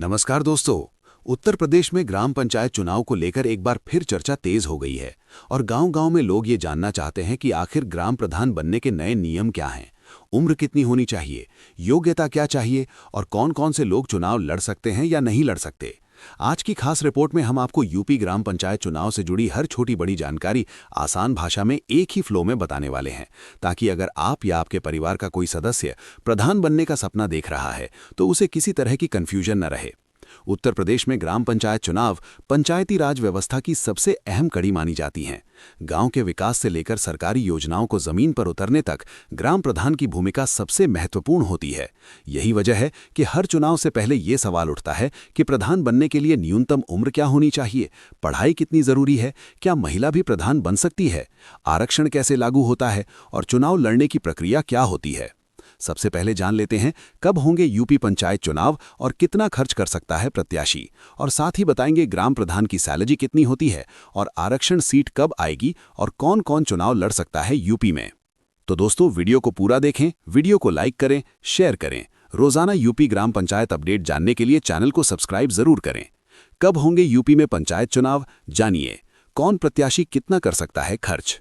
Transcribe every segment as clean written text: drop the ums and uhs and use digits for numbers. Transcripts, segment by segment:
नमस्कार दोस्तों। उत्तर प्रदेश में ग्राम पंचायत चुनाव को लेकर एक बार फिर चर्चा तेज हो गई है और गांव-गांव में लोग ये जानना चाहते हैं कि आखिर ग्राम प्रधान बनने के नए नियम क्या हैं, उम्र कितनी होनी चाहिए, योग्यता क्या चाहिए और कौन-कौन से लोग चुनाव लड़ सकते हैं या नहीं लड़ सकते। आज की खास रिपोर्ट में हम आपको यूपी ग्राम पंचायत चुनाव से जुड़ी हर छोटी बड़ी जानकारी आसान भाषा में एक ही फ्लो में बताने वाले हैं, ताकि अगर आप या आपके परिवार का कोई सदस्य प्रधान बनने का सपना देख रहा है तो उसे किसी तरह की कंफ्यूजन न रहे। उत्तर प्रदेश में ग्राम पंचायत चुनाव पंचायती राज व्यवस्था की सबसे अहम कड़ी मानी जाती हैं। गांव के विकास से लेकर सरकारी योजनाओं को जमीन पर उतरने तक ग्राम प्रधान की भूमिका सबसे महत्वपूर्ण होती है। यही वजह है कि हर चुनाव से पहले ये सवाल उठता है कि प्रधान बनने के लिए न्यूनतम उम्र क्या होनी चाहिए, पढ़ाई कितनी जरूरी है, क्या महिला भी प्रधान बन सकती है, आरक्षण कैसे लागू होता है और चुनाव लड़ने की प्रक्रिया क्या होती है। सबसे पहले जान लेते हैं कब होंगे यूपी पंचायत चुनाव और कितना खर्च कर सकता है प्रत्याशी, और साथ ही बताएंगे ग्राम प्रधान की सैलरी कितनी होती है और आरक्षण सीट कब आएगी और कौन कौन चुनाव लड़ सकता है यूपी में। तो दोस्तों वीडियो को पूरा देखें, वीडियो को लाइक करें, शेयर करें। रोजाना यूपी ग्राम पंचायत अपडेट जानने के लिए चैनल को सब्सक्राइब जरूर करें। कब होंगे यूपी में पंचायत चुनाव, जानिए कौन प्रत्याशी कितना कर सकता है खर्च।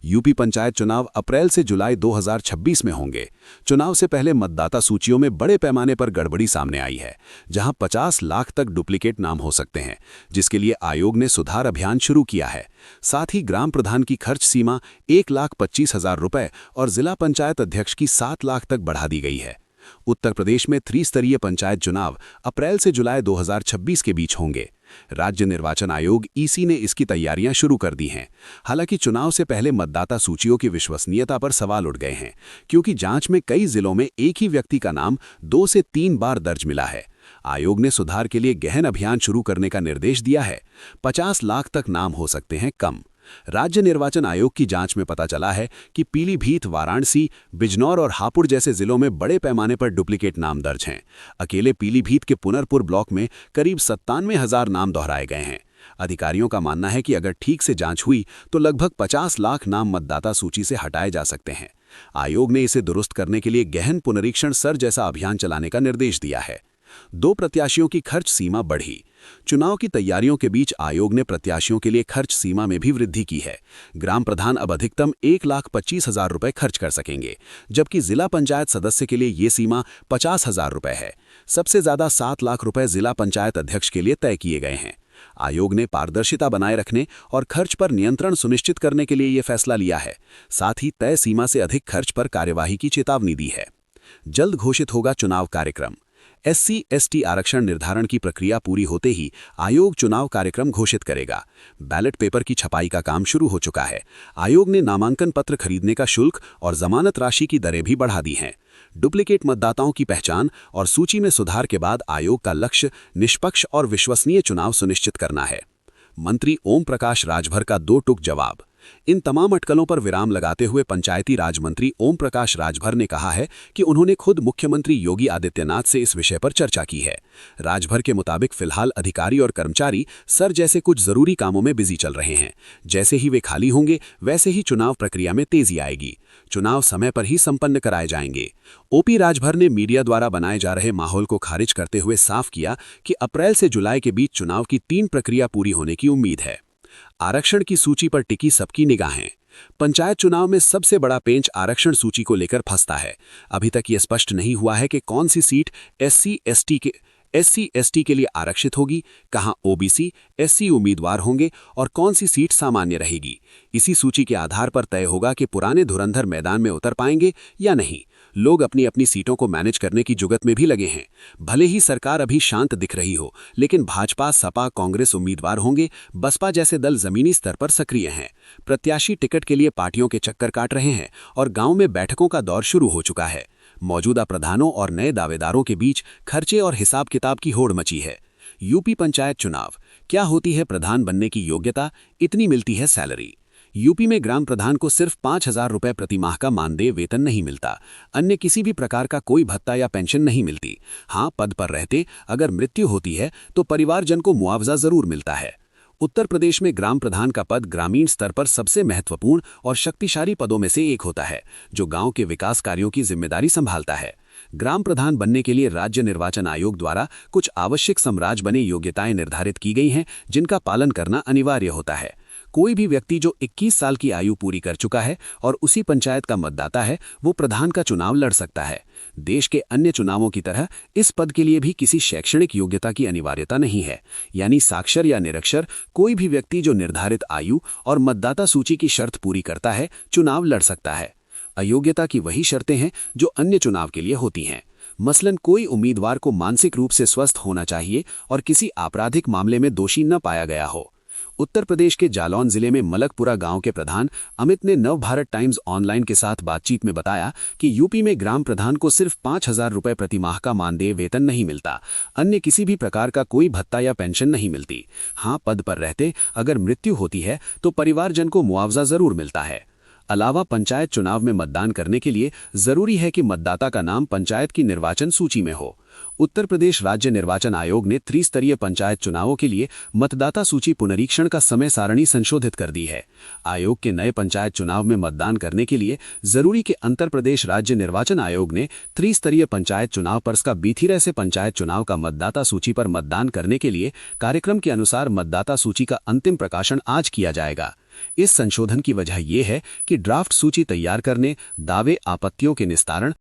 यूपी पंचायत चुनाव अप्रैल से जुलाई 2026 में होंगे। चुनाव से पहले मतदाता सूचियों में बड़े पैमाने पर गड़बड़ी सामने आई है, जहां 50 लाख तक डुप्लीकेट नाम हो सकते हैं, जिसके लिए आयोग ने सुधार अभियान शुरू किया है। साथ ही ग्राम प्रधान की खर्च सीमा 1,25,000 रुपए और जिला पंचायत अध्यक्ष की 7 लाख तक बढ़ा दी गई है। उत्तर प्रदेश में त्रिस्तरीय पंचायत चुनाव अप्रैल से जुलाई 2026 के बीच होंगे। राज्य निर्वाचन आयोग ईसी ने इसकी तैयारियां शुरू कर दी हैं। हालांकि चुनाव से पहले मतदाता सूचियों की विश्वसनीयता पर सवाल उठ गए हैं, क्योंकि जांच में कई जिलों में एक ही व्यक्ति का नाम 2 से 3 बार दर्ज मिला है। आयोग ने सुधार के लिए गहन अभियान शुरू करने का निर्देश दिया है। 50 लाख तक नाम हो सकते हैं कम। राज्य निर्वाचन आयोग की जांच में पता चला है कि पीलीभीत, वाराणसी, बिजनौर और हापुड़ जैसे जिलों में बड़े पैमाने पर डुप्लीकेट नाम दर्ज हैं। अकेले पीलीभीत के पुनरपुर ब्लॉक में करीब 97,000 नाम दोहराए गए हैं। अधिकारियों का मानना है कि अगर ठीक से जांच हुई तो लगभग 50 लाख नाम मतदाता सूची से हटाए जा सकते हैं। आयोग ने इसे दुरुस्त करने के लिए गहन पुनरीक्षण सर जैसा अभियान चलाने का निर्देश दिया है। 2 प्रत्याशियों की खर्च सीमा बढ़ी। चुनाव की तैयारियों के बीच आयोग ने प्रत्याशियों के लिए खर्च सीमा में भी वृद्धि की है। ग्राम प्रधान अब अधिकतम 1,25,000 रुपए खर्च कर सकेंगे, जबकि जिला पंचायत सदस्य के लिए ये सीमा 50,000 रुपए है। सबसे ज्यादा 7 लाख रुपए जिला पंचायत अध्यक्ष के लिए तय किए गए हैं। आयोग ने पारदर्शिता बनाए रखने और खर्च पर नियंत्रण सुनिश्चित करने के लिए यह फैसला लिया है। साथ ही तय सीमा से अधिक खर्च पर कार्यवाही की चेतावनी दी है। जल्द घोषित होगा चुनाव कार्यक्रम। SC/ST आरक्षण निर्धारण की प्रक्रिया पूरी होते ही आयोग चुनाव कार्यक्रम घोषित करेगा। बैलेट पेपर की छपाई का काम शुरू हो चुका है। आयोग ने नामांकन पत्र खरीदने का शुल्क और जमानत राशि की दरें भी बढ़ा दी हैं। डुप्लीकेट मतदाताओं की पहचान और सूची में सुधार के बाद आयोग का लक्ष्य निष्पक्ष और विश्वसनीय चुनाव सुनिश्चित करना है। मंत्री ओम प्रकाश राजभर का 2 टूक जवाब। इन तमाम अटकलों पर विराम लगाते हुए पंचायती राज मंत्री ओम प्रकाश राजभर ने कहा है कि उन्होंने खुद मुख्यमंत्री योगी आदित्यनाथ से इस विषय पर चर्चा की है। राजभर के मुताबिक फिलहाल अधिकारी और कर्मचारी सर जैसे कुछ जरूरी कामों में बिजी चल रहे हैं। जैसे ही वे खाली होंगे वैसे ही चुनाव प्रक्रिया में तेजी आएगी। चुनाव समय पर ही संपन्न कराए जाएंगे। ओपी राजभर ने मीडिया द्वारा बनाए जा रहे माहौल को खारिज करते हुए साफ किया कि अप्रैल से जुलाई के बीच चुनाव की 3 प्रक्रिया पूरी होने की उम्मीद है। आरक्षण की सूची पर टिकी सबकी निगाहें। पंचायत चुनाव में सबसे बड़ा पेंच आरक्षण सूची को लेकर फंसता है। अभी तक यह स्पष्ट नहीं हुआ है कि कौन सी सीट SC/ST के लिए आरक्षित होगी, कहां OBC, SC उम्मीदवार होंगे और कौन सी सीट सामान्य रहेगी। इसी सूची के आधार पर तय होगा कि पुराने धुरंधर मैदान में उतर पाएंगे या नहीं। लोग अपनी अपनी सीटों को मैनेज करने की जुगत में भी लगे हैं। भले ही सरकार अभी शांत दिख रही हो, लेकिन भाजपा, सपा, कांग्रेस उम्मीदवार होंगे। बसपा जैसे दल जमीनी स्तर पर सक्रिय हैं। प्रत्याशी टिकट के लिए पार्टियों के चक्कर काट रहे हैं और गांव में बैठकों का दौर शुरू हो चुका है। मौजूदा प्रधानों और नए दावेदारों के बीच खर्चे और हिसाब किताब की होड़ मची है। यूपी पंचायत चुनाव, क्या होती है प्रधान बनने की योग्यता, इतनी मिलती है सैलरी। यूपी में ग्राम प्रधान को सिर्फ 5,000 रुपए प्रति माह का मानदेय वेतन नहीं मिलता। अन्य किसी भी प्रकार का कोई भत्ता या पेंशन नहीं मिलती। हाँ, पद पर रहते अगर मृत्यु होती है तो परिवारजन को मुआवजा जरूर मिलता है। उत्तर प्रदेश में ग्राम प्रधान का पद ग्रामीण स्तर पर सबसे महत्वपूर्ण और शक्तिशाली पदों में से एक होता है, जो गांव के विकास कार्यों की जिम्मेदारी संभालता है। ग्राम प्रधान बनने के लिए राज्य निर्वाचन आयोग द्वारा कुछ आवश्यक समराज बने योग्यताएं निर्धारित की गई हैं, जिनका पालन करना अनिवार्य होता है। कोई भी व्यक्ति जो 21 साल की आयु पूरी कर चुका है और उसी पंचायत का मतदाता है, वो प्रधान का चुनाव लड़ सकता है। देश के अन्य चुनावों की तरह इस पद के लिए भी किसी शैक्षणिक योग्यता की अनिवार्यता नहीं है, यानी साक्षर या निरक्षर कोई भी व्यक्ति जो निर्धारित आयु और मतदाता सूची की शर्त पूरी करता है, चुनाव लड़ सकता है। अयोग्यता की वही शर्तें हैं जो अन्य चुनाव के लिए होती हैं। मसलन कोई उम्मीदवार को मानसिक रूप से स्वस्थ होना चाहिए और किसी आपराधिक मामले में दोषी न पाया गया हो। उत्तर प्रदेश के जालौन जिले में मलकपुरा गांव के प्रधान अमित ने नवभारत टाइम्स ऑनलाइन के साथ बातचीत में बताया कि यूपी में ग्राम प्रधान को सिर्फ 5,000 रुपये प्रति माह का मानदेय वेतन नहीं मिलता, अन्य किसी भी प्रकार का कोई भत्ता या पेंशन नहीं मिलती। हाँ, पद पर रहते अगर मृत्यु होती है तो परिवारजन को मुआवजा जरूर मिलता है। अलावा पंचायत चुनाव में मतदान करने के लिए जरूरी है कि मतदाता का नाम पंचायत की निर्वाचन सूची में हो। उत्तर प्रदेश राज्य निर्वाचन आयोग ने त्रिस्तरीय पंचायत चुनावों के लिए मतदाता सूची पुनरीक्षण का समय सारणी संशोधित कर दी है। आयोग के नए पंचायत चुनाव में मतदान करने के लिए जरूरी के उत्तर प्रदेश राज्य निर्वाचन आयोग ने त्रिस्तरीय पंचायत चुनाव पर का बीथीरह से पंचायत चुनाव का मतदाता सूची पर मतदान करने के लिए कार्यक्रम के अनुसार मतदाता सूची का अंतिम प्रकाशन आज किया जाएगा। इस संशोधन की वजह यह है कि ड्राफ्ट सूची तैयार करने, दावे आपत्तियों के निस्तारण